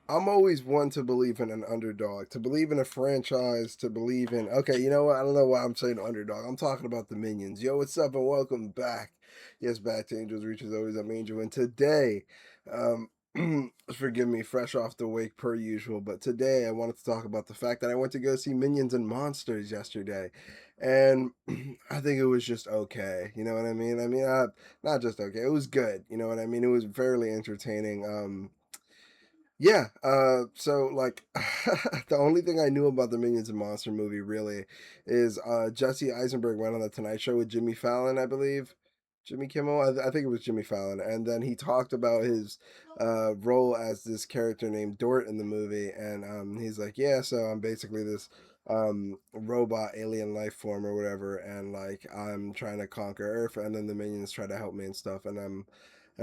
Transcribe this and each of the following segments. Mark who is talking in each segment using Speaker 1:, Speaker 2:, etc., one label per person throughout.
Speaker 1: I'm always one to believe in an underdog, to believe in a franchise, to believe in. Okay, you know what? I don't know why I'm saying underdog. I'm talking about the Minions. Yo, what's up, and welcome back. Yes, back to Angels Reach as always. I'm Angel, and today, um, forgive me, fresh off the wake per usual, but today I wanted to talk about the fact that I went to go see Minions and Monsters yesterday, and I think it was just okay. You know what I mean? Not just okay. It was good. You know what I mean? It was fairly entertaining. Yeah, so like the only thing I knew about the Minions and Monster movie really is Jesse Eisenberg went on the Tonight Show with Jimmy Fallon, I believe. Jimmy Kimmel, I think it was Jimmy Fallon, and then he talked about his role as this character named Dort in the movie, and he's like, yeah, so I'm basically this robot alien life form or whatever, and like I'm trying to conquer Earth, and then the minions try to help me and stuff, and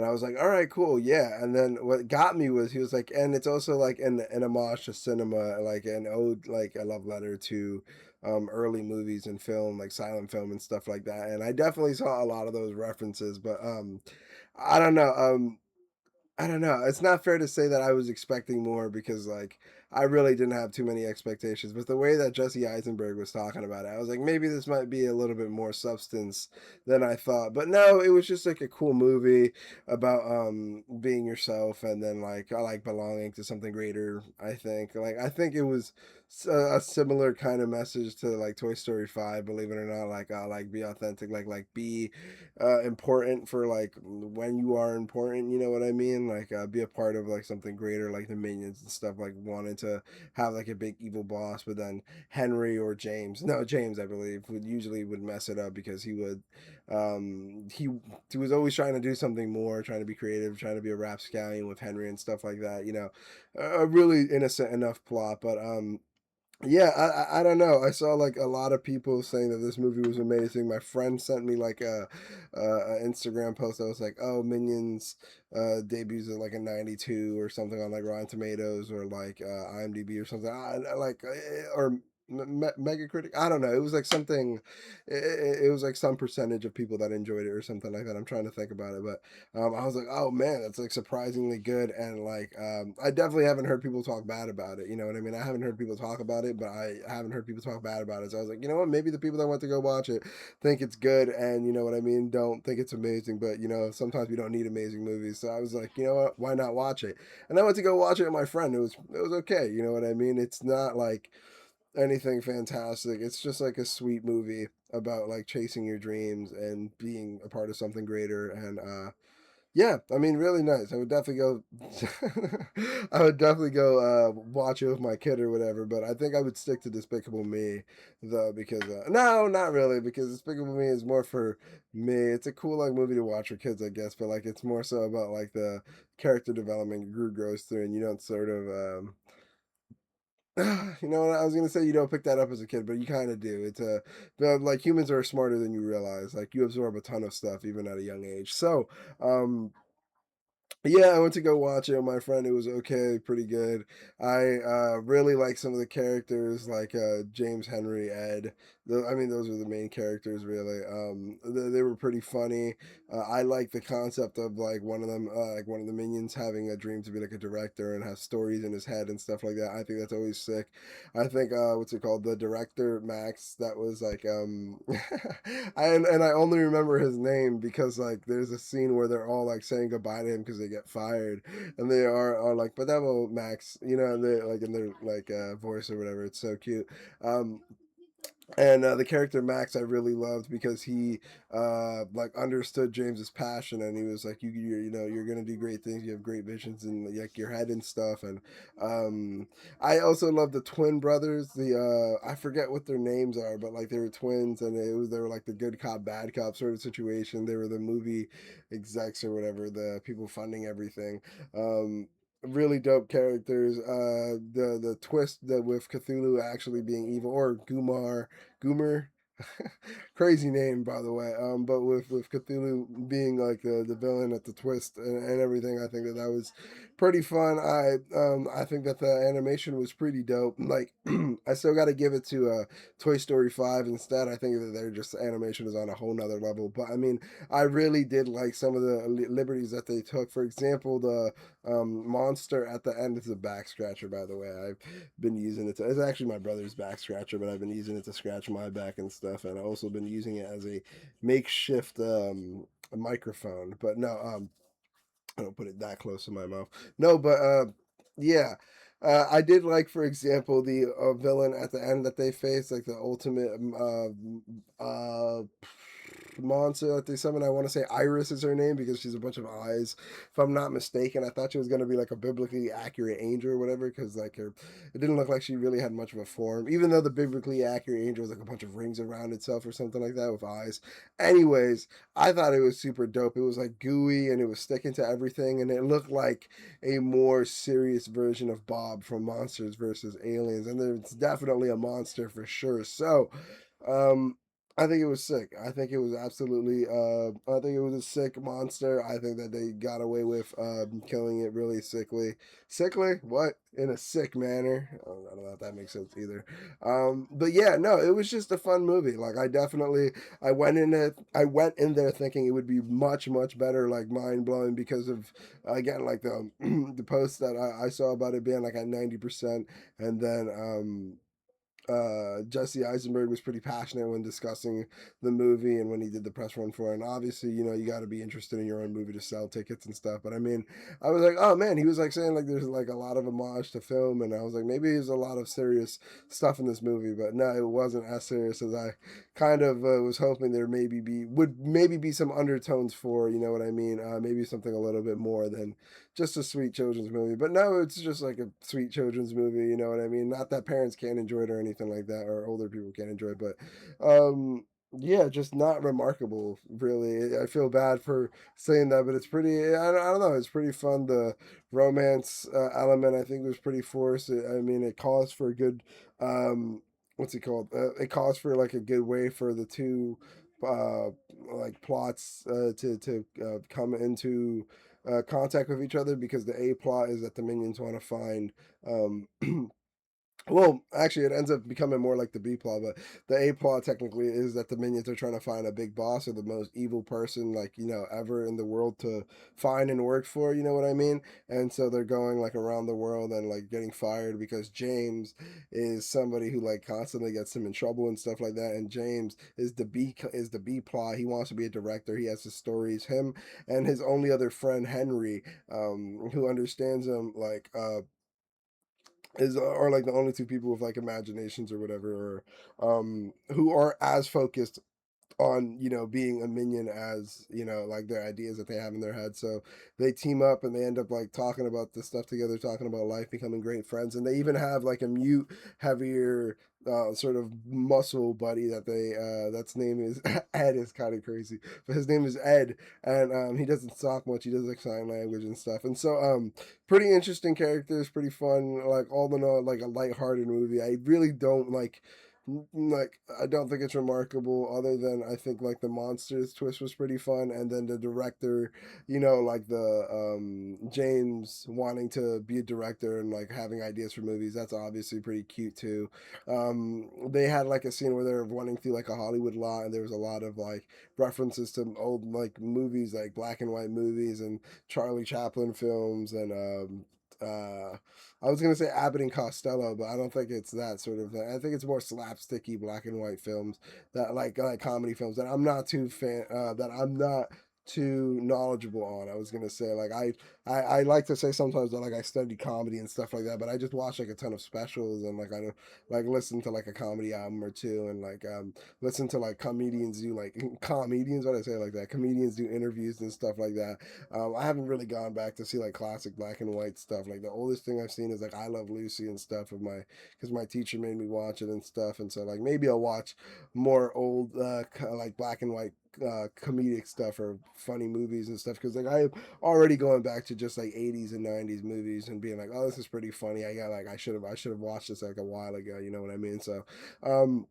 Speaker 1: I was like, all right, cool, yeah. And then what got me was he was like, and it's also like an homage to cinema, like an ode, like a love letter to early movies and film, like silent film and stuff like that. And I definitely saw a lot of those references, but I don't know. I don't know. It's not fair to say that I was expecting more because, like, I really didn't have too many expectations. But the way that Jesse Eisenberg was talking about it, I was like, maybe this might be a little bit more substance than I thought. But no, it was just like a cool movie about being yourself and then like I like belonging to something greater. I think it was a similar kind of message to like Toy Story 5. Believe it or not, like be authentic, like be important for like when you are important, you know what I mean, like be a part of like something greater like the minions and stuff, like wanting to have like a big evil boss, but then Henry or James, no, James I believe would mess it up because he was always trying to do something more, trying to be creative, trying to be a rapscallion with Henry and stuff like that, you know. A really innocent enough plot, but yeah, I don't know. I saw like a lot of people saying that this movie was amazing. My friend sent me like a Instagram post that was like, "Oh, Minions debuts at like a 92 or something on like Rotten Tomatoes or like IMDb or something." Or Metacritic. I don't know. It was like something. It was like some percentage of people that enjoyed it or something like that. I'm trying to think about it, but I was like, "Oh man, that's like surprisingly good." And like, I definitely haven't heard people talk bad about it. You know what I mean? I haven't heard people talk about it, but I haven't heard people talk bad about it. So I was like, you know what? Maybe the people that went to go watch it think it's good, and you know what I mean, don't think it's amazing. But you know, sometimes we don't need amazing movies. So I was like, you know what? Why not watch it? And I went to go watch it with my friend. It was okay. You know what I mean? It's not like anything fantastic. It's just like a sweet movie about like chasing your dreams and being a part of something greater. And yeah, I mean, really nice. I would definitely go. I would definitely go watch it with my kid or whatever. But I think I would stick to Despicable Me, though, because no, not really, because Despicable Me is more for me. It's a cool like movie to watch for kids, I guess, but like it's more so about like the character development Gru goes through, and you don't sort of you know what I was gonna say, you don't pick that up as a kid, but you kind of do. Like humans are smarter than you realize. Like you absorb a ton of stuff even at a young age. So, um, yeah, I went to go watch it with my friend. It was okay, pretty good. I really like some of the characters, like James Henry, Ed. I mean, those were the main characters, really. They were pretty funny. I like the concept of like one of them, like one of the minions having a dream to be like a director and have stories in his head and stuff like that. I think that's always sick. I think what's it called? The director Max. That was like and I only remember his name because like there's a scene where they're all like saying goodbye to him because they get fired, and they are like, "But that will Max," you know, and they like in their like voice or whatever. It's so cute. Um, and the character Max I really loved because he like understood James's passion, and he was like, you know, you're gonna do great things, you have great visions in like your head and stuff. And um I also love the twin brothers, the I forget what their names are, but like they were twins, and they were like the good cop bad cop sort of situation. They were the movie execs or whatever, the people funding everything. Really dope characters. The twist that with Cthulhu actually being evil, or Gumar, Goomer. Crazy name, by the way. But with Cthulhu being like the villain at the twist and everything, I think that that was pretty fun. I think that the animation was pretty dope. Like I still got to give it to Toy Story 5 instead. I think that their just animation is on a whole nother level. But I mean, I really did like some of the liberties that they took. For example, the monster at the end is a back scratcher. By the way, I've been using it to, it's actually my brother's back scratcher, but I've been using it to scratch my back and stuff, and I've also been using it as a makeshift microphone. But no, I don't put it that close to my mouth. No, but yeah. I did like, for example, the villain at the end that they face, like the ultimate monster that they summon. I want to say Iris is her name because she's a bunch of eyes. If I'm not mistaken, I thought she was going to be like a biblically accurate angel or whatever, because like her, it didn't look like she really had much of a form, even though the biblically accurate angel was like a bunch of rings around itself or something like that with eyes. Anyways, I thought it was super dope. It was like gooey and it was sticking to everything, and it looked like a more serious version of Bob from Monsters versus Aliens, and it's definitely a monster for sure. So, um, I think it was sick. I think it was absolutely. I think it was a sick monster. I think that they got away with killing it really sickly. Sickly? What? In a sick manner? I don't know if that makes sense either. But yeah, no, it was just a fun movie. Like I went in there thinking it would be much better, like mind blowing, because of again like the the post that I saw about it being like at 90%, and then Jesse Eisenberg was pretty passionate when discussing the movie and when he did the press run for it. And obviously, you know, you got to be interested in your own movie to sell tickets and stuff. But I mean, I was like, oh man, he was like saying like there's like a lot of homage to film, and I was like, maybe there's a lot of serious stuff in this movie, but no, it wasn't as serious as I kind of was hoping there maybe be some undertones for. You know what I mean? Maybe something a little bit more than just a sweet children's movie. But no, it's just like a sweet children's movie, you know what I mean? Not that parents can't enjoy it or anything like that, or older people can't enjoy it, but yeah, just not remarkable, really. I feel bad for saying that, but it's pretty, I don't know, it's pretty fun. The romance element, I think, was pretty forced. I mean, it calls for a good, what's it called? It calls for like a good way for the two uh like plots to come into contact with each other, because the A plot is that the minions want to find um well, actually, it ends up becoming more like the B plot, but the A plot technically is that the minions are trying to find a big boss or the most evil person, like, you know, ever in the world to find and work for, you know what I mean? And so they're going like around the world and like getting fired because James is somebody who like constantly gets them in trouble and stuff like that. And James is the B plot. He wants to be a director. He has his stories. Him and his only other friend Henry, who understands him, like is are like the only two people with like imaginations or whatever, or who are as focused on, you know, being a minion as, you know, like their ideas that they have in their head. So they team up and they end up like talking about this stuff together, talking about life, becoming great friends. And they even have like a mute, heavier sort of muscle buddy that they that's name is Ed. Is kind of crazy, but his name is Ed, and he doesn't talk much. He does like sign language and stuff. And so pretty interesting characters, pretty fun, like all in all, like a lighthearted movie. I really don't like, I don't think it's remarkable, other than I think like the monsters twist was pretty fun, and then the director, you know, like the James wanting to be a director and like having ideas for movies, that's obviously pretty cute too. They had like a scene where they were running through like a Hollywood lot, and there was a lot of like references to old like movies, like black and white movies and Charlie Chaplin films, and I was gonna say Abbott and Costello, but I don't think it's that sort of thing. I think it's more slapsticky black and white films, that like comedy films that I'm not too fan that I'm not too knowledgeable on. I was gonna say like I like to say sometimes that like I study comedy and stuff like that, but I just watch like a ton of specials, and like I don't like listen to like a comedy album or two, and like listen to like comedians do like comedians, what I say like that, comedians do interviews and stuff like that. I haven't really gone back to see like classic black and white stuff. Like the oldest thing I've seen is like I Love Lucy and stuff of my, because my teacher made me watch it and stuff. And so like maybe I'll watch more old like black and white comedic stuff or funny movies and stuff, because like I'm already going back to just like 80s and 90s movies and being like, oh, this is pretty funny. I got like I should have watched this like a while ago. You know what I mean? So um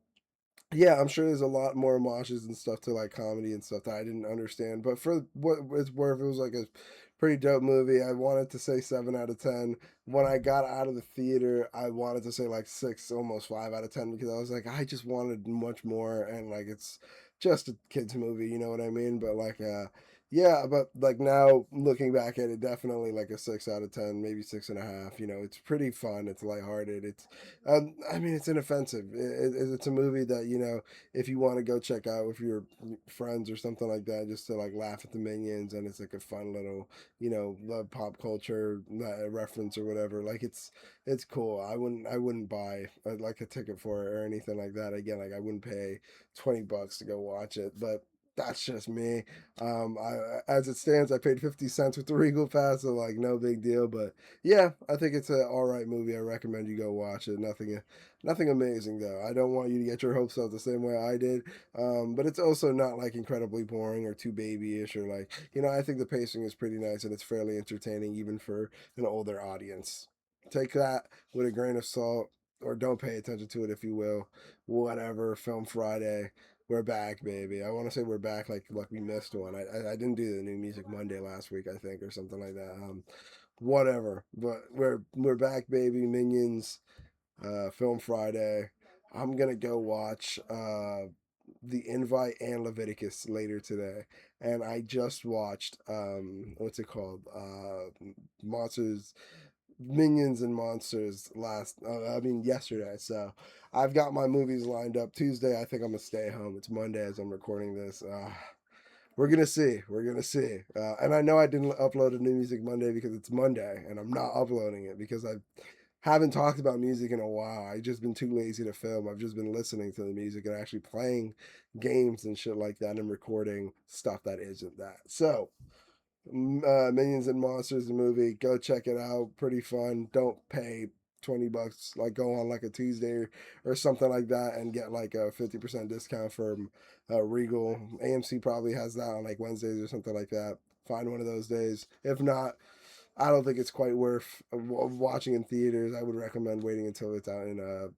Speaker 1: Yeah, I'm sure there's a lot more homages and stuff to like comedy and stuff that I didn't understand. But for what it's worth, it was like a pretty dope movie. I wanted to say 7 out of 10. When I got out of the theater, I wanted to say like 6, almost 5 out of 10 because I was like, I just wanted much more, and like it's just a kids movie, you know what I mean? But like, yeah, but like now looking back at it, definitely like a 6 out of 10, maybe 6.5. You know, it's pretty fun. It's lighthearted. I mean, it's inoffensive. It's a movie that if you want to go check out with your friends or something like that, just to like laugh at the minions, and it's like a fun little, pop culture reference or whatever. Like it's cool. I wouldn't buy like a ticket for it or anything like that. Again, like I wouldn't pay $20 to go watch it, but. That's just me. As it stands, I paid 50 cents with the Regal Pass, so like no big deal. But yeah, I think it's an all right movie. I recommend you go watch it. Nothing amazing though. I don't want you to get your hopes up the same way I did. But it's also not like incredibly boring or too babyish or like I think the pacing is pretty nice and it's fairly entertaining even for an older audience. Take that with a grain of salt, or don't pay attention to it if you will. Whatever. Film Friday. We're back, baby. I want to say we're back like we missed one. I didn't do the New Music Monday last week, I think, or something like that. Whatever. But we're back, baby. Minions, Film Friday. I'm gonna go watch The Invite and Leviticus later today, and I just watched what's it called? Monsters, Minions and Monsters I mean yesterday. So I've got my movies lined up. Tuesday, I think I'm gonna stay home. It's Monday as I'm recording this. We're gonna see. We're gonna see. And I know I didn't upload a New Music Monday because it's Monday, and I'm not uploading it because I haven't talked about music in a while. I've just been too lazy to film. I've just been listening to the music and actually playing games and shit like that and recording stuff that isn't that. So, Minions and Monsters, the movie, go check it out. Pretty fun. Don't pay $20. Like go on like a Tuesday or something like that and get like a 50% discount from Regal. AMC probably has that on like Wednesdays or something like that. Find one of those days. If not, I don't think it's quite worth watching in theaters. I would recommend waiting until it's out in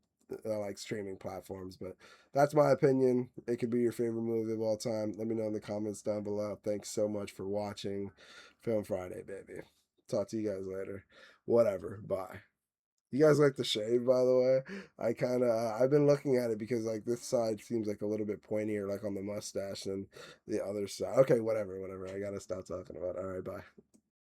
Speaker 1: like streaming platforms. But that's my opinion. It could be your favorite movie of all time. Let me know in the comments down below. Thanks so much for watching Film Friday, baby. Talk to you guys later. Whatever. Bye. You guys like the shave, by the way? I've been looking at it because like this side seems like a little bit pointier, like on the mustache, than the other side. Okay, whatever. I gotta stop talking about it. All right, bye.